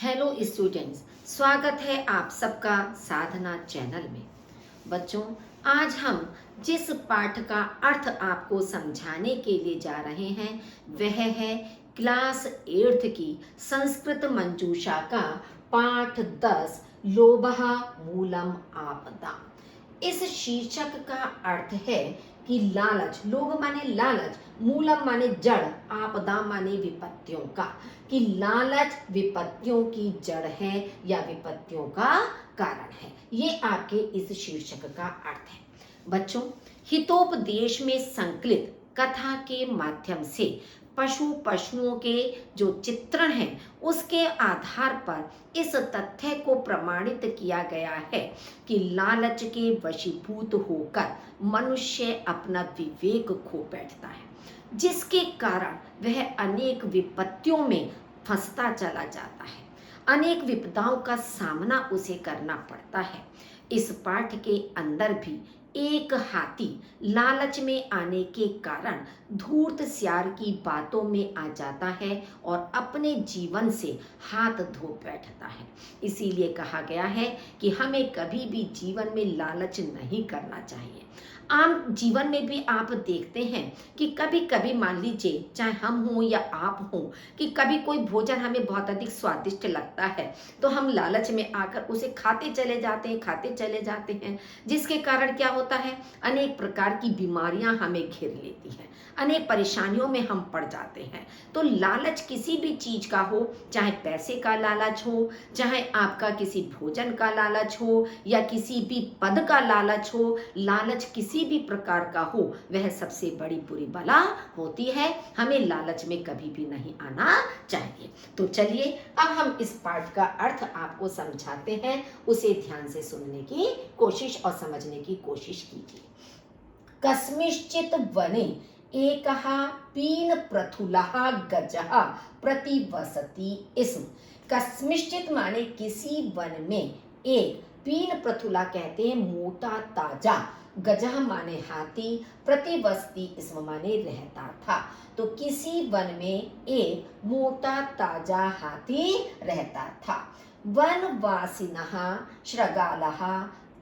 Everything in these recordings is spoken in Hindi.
हेलो स्टूडेंट्स, स्वागत है आप सबका साधना चैनल में। बच्चों, आज हम जिस पाठ का अर्थ आपको समझाने के लिए जा रहे हैं वह है क्लास 8 की संस्कृत मंजूषा का पाठ 10 लोभः मूलम आपदा। इस शीर्षक का अर्थ है कि लालच, लोभ माने लालच, मूलम माने जड़, आपदा माने विपत्तियों का, कि लालच विपत्तियों की जड़ है या विपत्तियों का कारण है। ये आपके इस शीर्षक का अर्थ है। बच्चों, हितोपदेश में संकलित कथा के माध्यम से पशुओं के जो चित्रण हैं उसके आधार पर इस तथ्य को प्रमाणित किया गया है कि लालच के वशीभूत होकर मनुष्य अपना विवेक खो बैठता है, जिसके कारण वह अनेक विपत्तियों में फंसता चला जाता है। अनेक विपदाओं का सामना उसे करना पड़ता है। इस पाठ के अंदर भी एक हाथी लालच में आने के कारण धूर्त सियार की बातों में आ जाता है और अपने जीवन से हाथ धो बैठता है। इसीलिए कहा गया है कि हमें कभी भी जीवन में लालच नहीं करना चाहिए। आम जीवन में भी आप देखते हैं कि कभी कभी मान लीजिए, चाहे हम हों या आप हों, कि कभी कोई भोजन हमें बहुत अधिक स्वादिष्ट लगता है तो हम लालच में आकर उसे खाते चले जाते हैं, जिसके कारण क्या होता है, अनेक प्रकार की बीमारियां हमें घेर लेती हैं, अनेक परेशानियों में हम पड़ जाते हैं। तो लालच किसी भी चीज का हो, चाहे पैसे का लालच हो, चाहे आपका किसी भोजन का लालच हो या किसी भी पद का लालच हो, लालच किसी भी प्रकार का हो, वह सबसे बड़ी बुरी बला होती है। हमें लालच में कभी भी नहीं आना चाहिए। तो चलिए अब हम इस पाठ का अर्थ आपको समझाते हैं, उसे ध्यान से सुनने की कोशिश और समझने की कोशिश कीजिए। कस्मिंश्चित् वने एकः पीन प्रथुलः गजः प्रतिवसति स्म। कस्मिंश्चित् माने किसी वन में, एक पीन प्रथुला कहते हैं मोटा ताजा, गजह माने हाथी, प्रतिवसति स्म माने रहता था। तो किसी वन में एक मोटा ताजा हाथी रहता था। वनवासिनः शृगालः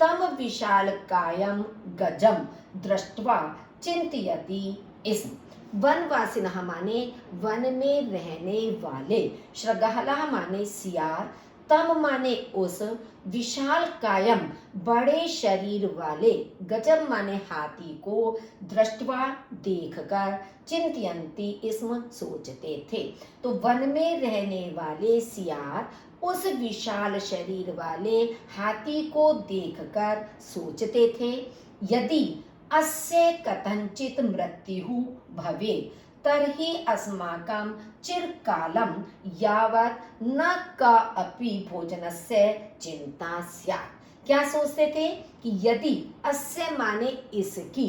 तम विशालकायं गजम दृष्ट्वा चिंतयति स्म। वनवासिनः माने वन में रहने वाले, शृगालः माने सियार, तम माने उस, विशाल कायम बड़े शरीर वाले, गजम माने हाथी को, दृष्टवा देखकर, चिंतयन्ति स्म सोचते थे। तो वन में रहने वाले सियार उस विशाल शरीर वाले हाथी को देखकर सोचते थे, यदि अस्य कथंचित मृत्यु भवेत् तर्हि अस्माकं चिरकालं यावत् न कापि भोजनस्य चिंता स्यात्। क्या सोचते थे कि यदि अस्य माने इसकी,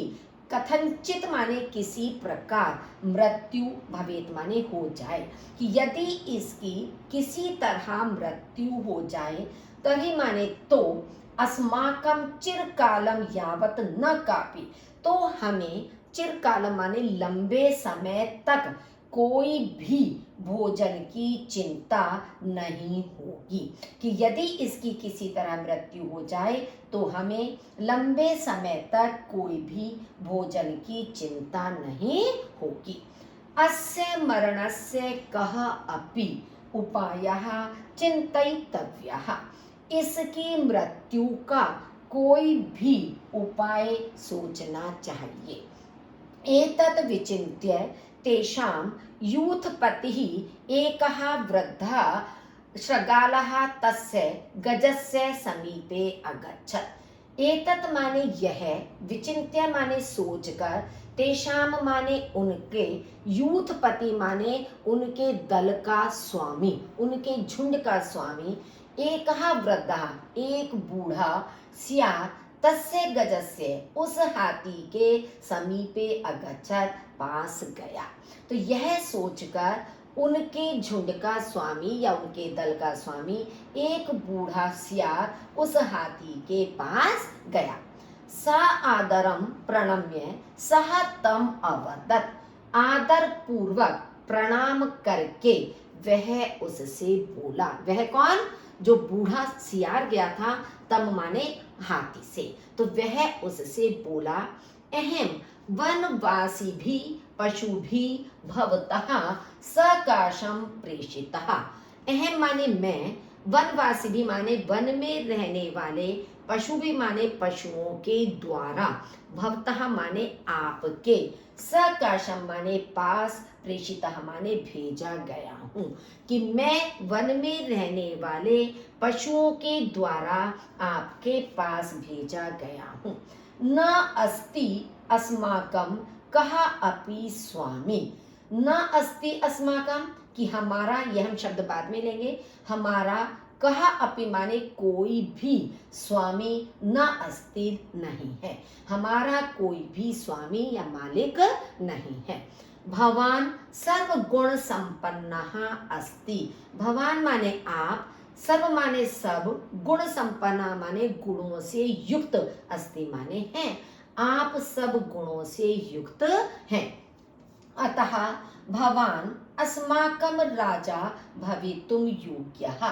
कथंचित माने किसी प्रकार, मृत्यु भवेत माने हो जाए, कि यदि इसकी किसी तरह मृत्यु हो जाए, तभी माने तो, अस्माकं चिरकालम यावत न कापि, तो हमें चिरकालम माने लंबे समय तक कोई भी भोजन की चिंता नहीं होगी, कि यदि इसकी किसी तरह मृत्यु हो जाए तो हमें लंबे समय तक कोई भी भोजन की चिंता नहीं होगी। अस्य मरणस्य कः अपि उपायः चिंतयितव्यः। इसकी मृत्यु का कोई भी उपाय सोचना चाहिए। एतत् विचिन्त्य तेषां यूथपतिः एकः वृद्धः शृगालः तस्य गजस्य समीपे अगच्छत्। एतत् माने यह, विचिन्त्य माने सोचकर, तेषाम माने उनके, यूथपति माने उनके दल का स्वामी, उनके झुंड का स्वामी, एकः वृद्धः एक बूढ़ा, सियार, तस्य गजस्य उस हाथी के समीपे अगच्छत पास गया। तो यह सोचकर उनके झुंड का स्वामी या उनके दल का स्वामी, एक बूढ़ा सियार उस हाथी के पास गया। स आदरम प्रणम्य सह तम अवदत्। आदर पूर्वक प्रणाम करके वह उससे बोला। वह कौन? जो बूढ़ा सियार गया था, तम माने हाथी से। तो वह उससे बोला, अहम वनवासी भी पशु भी भवतः सकाशम प्रेषितः। अहम माने मैं, वनवासी भी माने वन में रहने वाले, पशु भी माने पशुओं के द्वारा, भवतः माने आपके, सकाशम माने पास, प्रेषितः माने भेजा गया हूँ। कि मैं वन में रहने वाले पशुओं के द्वारा आपके पास भेजा गया हूँ। न अस्ति अस्माकं कहा अपि स्वामी। न अस्ति अस्माकं, कि हमारा, यह हम शब्द बाद में लेंगे, हमारा, कहा अपि माने कोई भी, स्वामी न अस्ति नहीं है, हमारा कोई भी स्वामी या मालिक नहीं है। भवान सर्वगुण संपन्नः अस्ति। भवान माने आप, सर्व माने सब, गुण संपन्न माने गुणों से युक्त, अस्ति माने हैं, आप सब गुणों से युक्त हैं। अतः भवान अस्माकं राजा भवितुम योग्यः।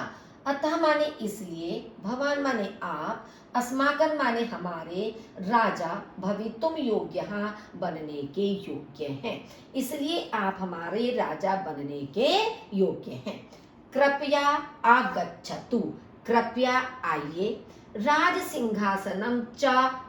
अतः माने इसलिए, भवान माने आप, अस्माकं माने हमारे, राजा भवितुम योग्यः बनने के योग्य हैं, इसलिए आप हमारे राजा बनने के योग्य हैं। कृपया आगच्छतु, कृपया आइए, राज सिंहासनम च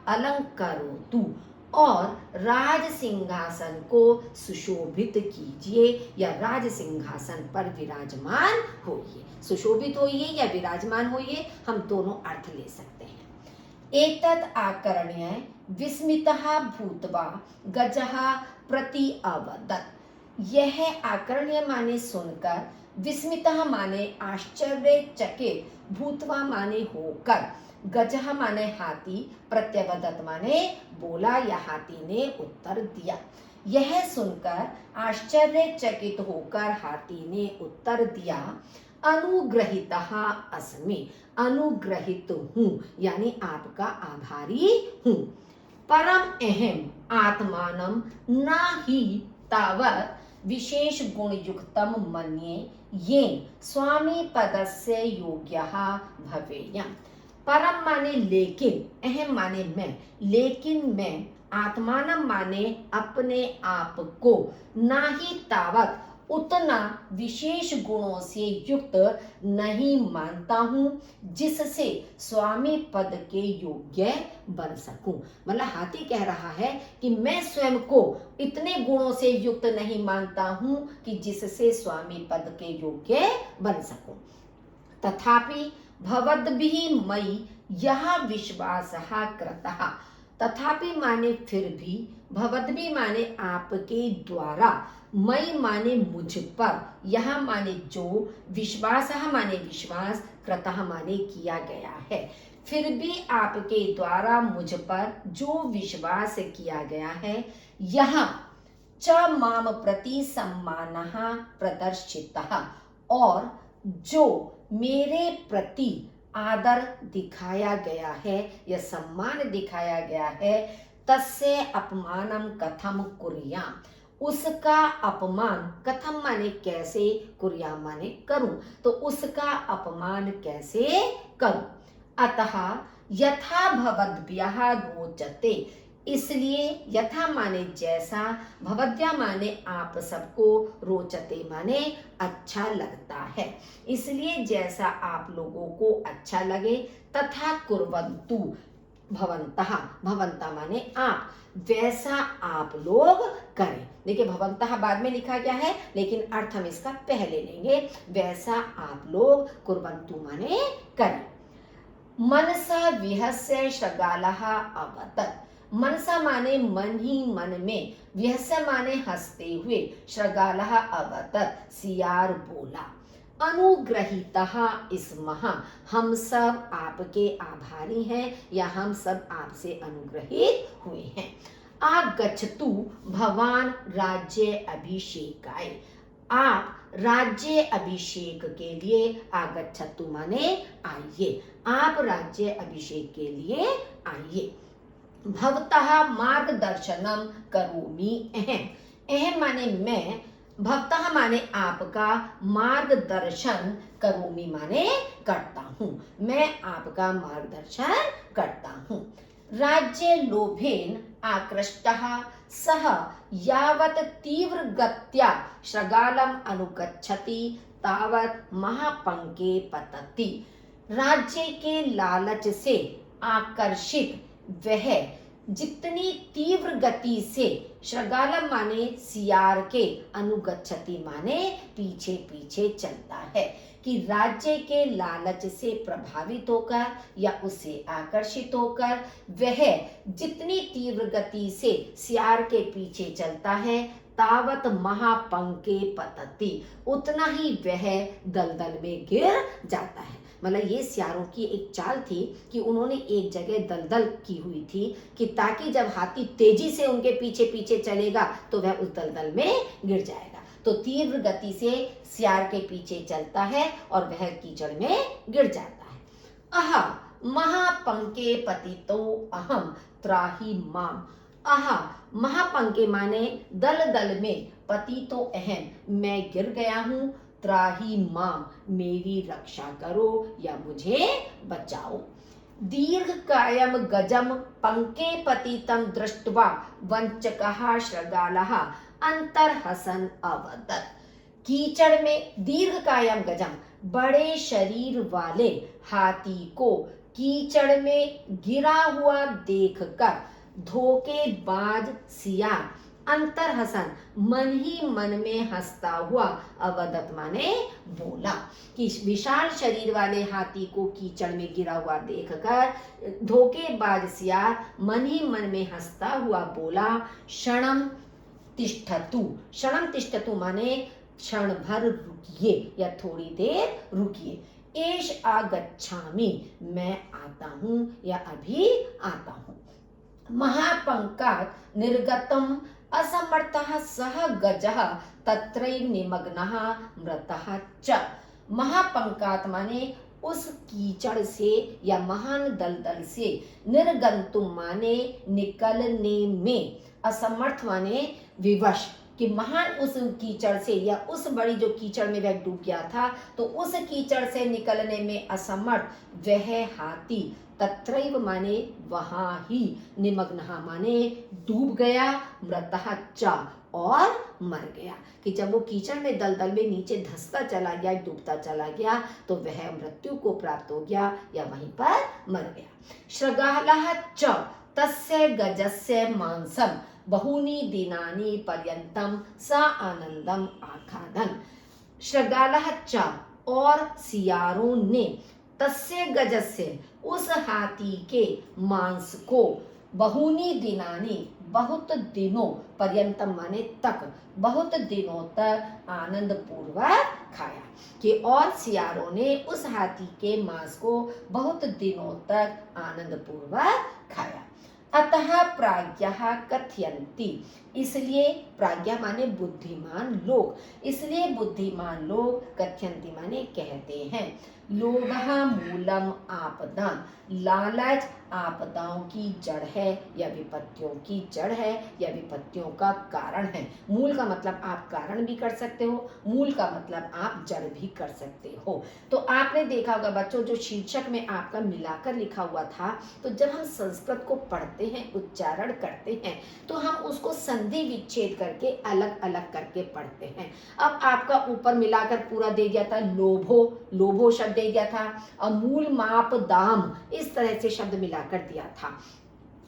अलंकरोतु, और राज सिंहासन को सुशोभित कीजिए या राज सिंहासन पर विराजमान होइए। सुशोभित होइए या विराजमान होइए, हम दोनों अर्थ ले सकते हैं। एतत् आकर्ण्य विस्मितः भूत्वा गजः प्रति अवदत्। यह आकर्ण्य माने सुनकर, विस्मितः माने आश्चर्यचकित, भूत्वा माने होकर, गजः माने हाथी, प्रत्यवदत माने बोला या हाथी ने उत्तर दिया। यह सुनकर आश्चर्यचकित होकर हाथी ने उत्तर दिया, अनुग्रहितः अस्मि, अनुग्रहित हूँ यानी आपका आभारी हूँ। परम अहम आत्मानं न ही तावत् विशेष गुण युक्तम मन्ये येन स्वामी पदस्य योग्यः भवेयम्। परम माने लेकिन, अहम माने मैं, लेकिन मैं, आत्मानम माने अपने आप को, ना ही तावत उतना विशेष गुणों से युक्त नहीं मानता हूँ जिससे स्वामी पद के योग्य बन सकूं। मतलब हाथी कह रहा है कि मैं स्वयं को इतने गुणों से युक्त नहीं मानता हूँ कि जिससे स्वामी पद के योग्य बन सकूं। तथापि भवद्भिः मयि यह विश्वासः कृतः। तथापि माने फिर भी, भवद्भिः माने आपके द्वारा, मयि माने मुझ पर, यह माने जो, विश्वासः माने विश्वास, कृतः माने किया गया है। फिर भी आपके द्वारा मुझ पर जो विश्वास किया गया है, यह च माम प्रति सम्मानः प्रदर्शितः, और जो मेरे प्रति आदर दिखाया गया है या सम्मान दिखाया गया है, तस्य अपमानम कथम कुर्याम, उसका अपमान, कथम माने कैसे, कुर्याम माने करूं, तो उसका अपमान कैसे करूं। अतः यथा भवद्भ्यः रोचते, इसलिए यथा माने जैसा, भवद्भ्यः माने आप सबको, रोचते माने अच्छा लगता है, इसलिए जैसा आप लोगों को अच्छा लगे, तथा कुर्वन्तु भवन्तः, भवन्तः माने आप, वैसा आप लोग करें। देखिए भवन्तः बाद में लिखा गया है लेकिन अर्थ हम इसका पहले लेंगे, वैसा आप लोग, कुर्वन्तु माने करें। मनसा विहस्य शृगालः अवदत्। मनसा माने मन ही मन में, विहस्य माने हंसते हुए, शृगालः अवदत् सियार बोला। अनुग्रहीतः स्मः, हम सब आपके आभारी हैं या हम सब आपसे अनुग्रहित हुए हैं। आगच्छतु भवान राज्य अभिषेकाय, आप राज्य अभिषेक के लिए, आगच्छतु माने आइए, आप राज्य अभिषेक के लिए आइए। भवतः मार्गदर्शनम करोमि अहम, अहम माने मैं, भवतः माने आपका, मार्गदर्शन करोमि माने करता हूँ, मैं आपका मार्गदर्शन करता हूँ। राज्य लोभेन आकृष्टः सः यावत् तीव्र गत्या शृगालम अनुगच्छति तावत् महापंके पतति। राज्य के लालच से आकर्षित वह जितनी तीव्र गति से, शृगालम माने सियार के, अनुगच्छति माने पीछे पीछे चलता है, कि राज्य के लालच से प्रभावित होकर या उससे आकर्षित होकर वह जितनी तीव्र गति से सियार के पीछे चलता है, तावत महापंके पतति, उतना ही वह दलदल में गिर जाता है। मतलब ये सियारों की एक चाल थी कि उन्होंने एक जगह दलदल की हुई थी कि ताकि जब हाथी तेजी से उनके पीछे पीछे चलेगा तो वह उस दलदल में गिर जाएगा। तो तीव्र गति से सियार के पीछे चलता है और वह कीचड़ में गिर जाता है। अह महापंके पतितो अहम त्राहि माम। अह महापंके माने दल दल में, पतितो अहम मैं गिर गया हूँ, त्राहि माम मेरी रक्षा करो या मुझे बचाओ। दीर्घ कायम गजम पंके पतितम दृष्ट्वा वंचकः शृगालः अंतर्हसन अवदत्। कीचड़ में दीर्घ कायम गजम, बड़े शरीर वाले हाथी को कीचड़ में गिरा हुआ देखकर धोखेबाज सियार अंतरहसन मन ही मन में हंसता हुआ अवदत माने बोला, कि विशाल शरीर वाले हाथी को कीचड़ में गिरा हुआ देखकर धोखेबाज सियार मन ही मन में हंसता हुआ बोला, क्षणम तिष्ठतु। क्षणम तिष्ठतु माने क्षण भर रुकिए या थोड़ी देर रुकिए। एष आगच्छामि मैं आता हूँ या अभी आता हूँ। महापंकात् निर्गतम असमर्थः सह गजः तत्रैव निमग्नः मृतः च। महापंकात् माने उस कीचड़ से या महान दलदल से, निर्गंतुम माने निकलने में, असमर्थ माने विवश, कि महान उस कीचड़ से या उस बड़ी जो कीचड़ में वह डूब गया था, तो उस कीचड़ से निकलने में असमर्थ वह हाथी, तत्रैव माने वहां ही, निमग्नः माने डूब गया, मृतः च और मर गया, कि जब वो कीचड़ में दलदल में नीचे धंसता चला गया, डूबता चला गया, तो वह मृत्यु को प्राप्त हो गया या वहीं पर मर गया। शृगालः च तस्य गजस्य मांसम बहुनी दिनानि पर्यंतम स आनंदम आखादन। शृगालः च और सियारों ने, तस्य गजस्य उस हाथी के मांस को, बहुनी दिनानि बहुत दिनों, पर्यंतम माने तक, बहुत दिनों तक आनंद पूर्वक खाया, कि और सियारों ने उस हाथी के मांस को बहुत दिनों तक आनंद पूर्वक खाया। अतः प्राज्ञः कथयन्ति, इसलिए प्राज्ञा माने बुद्धिमान लोग, इसलिए बुद्धिमान लोग कथयन्ति माने कहते हैं, लोभः मूलम आपदां, लालच आपदाओं की जड़ है या विपत्तियों की जड़ है या विपत्तियों का कारण है। मूल का मतलब आप कारण भी कर सकते हो, मूल का मतलब आप जड़ भी कर सकते हो। तो आपने देखा होगा बच्चों, जो शीर्षक में आपका मिलाकर लिखा हुआ था, तो जब हम संस्कृत को पढ़ते हैं, उच्चारण करते हैं, तो हम उसको संधि विच्छेद करके अलग अलग करके पढ़ते हैं। अब आपका ऊपर मिलाकर पूरा दे दिया था लोभो, लोभो शब्द दे दिया था, और मूल माप दाम इस तरह से शब्द मिलाकर दिया था।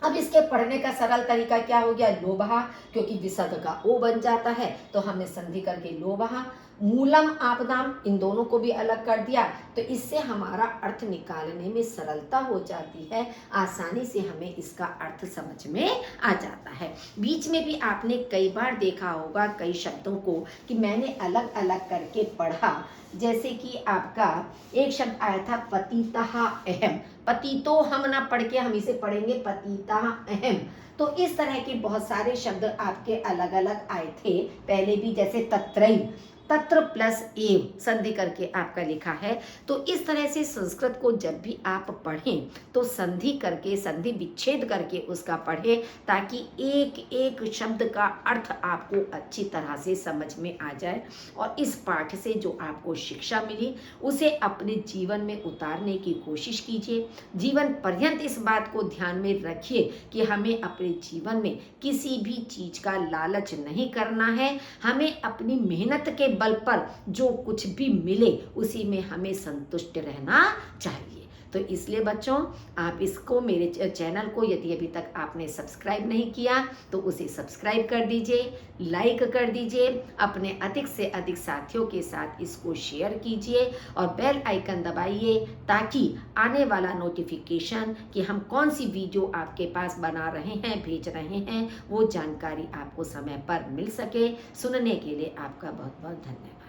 अब इसके पढ़ने का सरल तरीका क्या हो गया, लोभः, क्योंकि विसर्ग का ओ बन जाता है तो हमने संधि करके लोभः। मूलम आपदाम, इन दोनों को भी अलग कर दिया, तो इससे हमारा अर्थ निकालने में सरलता हो जाती है, आसानी से हमें इसका अर्थ समझ में आ जाता है। बीच में भी आपने कई बार देखा होगा कई शब्दों को कि मैंने अलग अलग करके पढ़ा, जैसे कि आपका एक शब्द आया था पतितः अहम, पतितो हम ना पढ़ के हम इसे पढ़ेंगे पतितः अहम। तो इस तरह के बहुत सारे शब्द आपके अलग अलग आए थे पहले भी, जैसे तत्रैव, तत्र प्लस एव संधि करके आपका लिखा है। तो इस तरह से संस्कृत को जब भी आप पढ़ें तो संधि करके, संधि विच्छेद करके उसका पढ़ें, ताकि एक एक शब्द का अर्थ आपको अच्छी तरह से समझ में आ जाए और इस पाठ से जो आपको शिक्षा मिली उसे अपने जीवन में उतारने की कोशिश कीजिए। जीवन पर्यंत इस बात को ध्यान में रखिए कि हमें अपने जीवन में किसी भी चीज का लालच नहीं करना है। हमें अपनी मेहनत के बल पर जो कुछ भी मिले उसी में हमें संतुष्ट रहना चाहिए। तो इसलिए बच्चों, आप इसको, मेरे चैनल को यदि अभी तक आपने सब्सक्राइब नहीं किया तो उसे सब्सक्राइब कर दीजिए, लाइक कर दीजिए, अपने अधिक से अधिक साथियों के साथ इसको शेयर कीजिए और बेल आइकन दबाइए, ताकि आने वाला नोटिफिकेशन कि हम कौन सी वीडियो आपके पास बना रहे हैं, भेज रहे हैं, वो जानकारी आपको समय पर मिल सके। सुनने के लिए आपका बहुत बहुत धन्यवाद।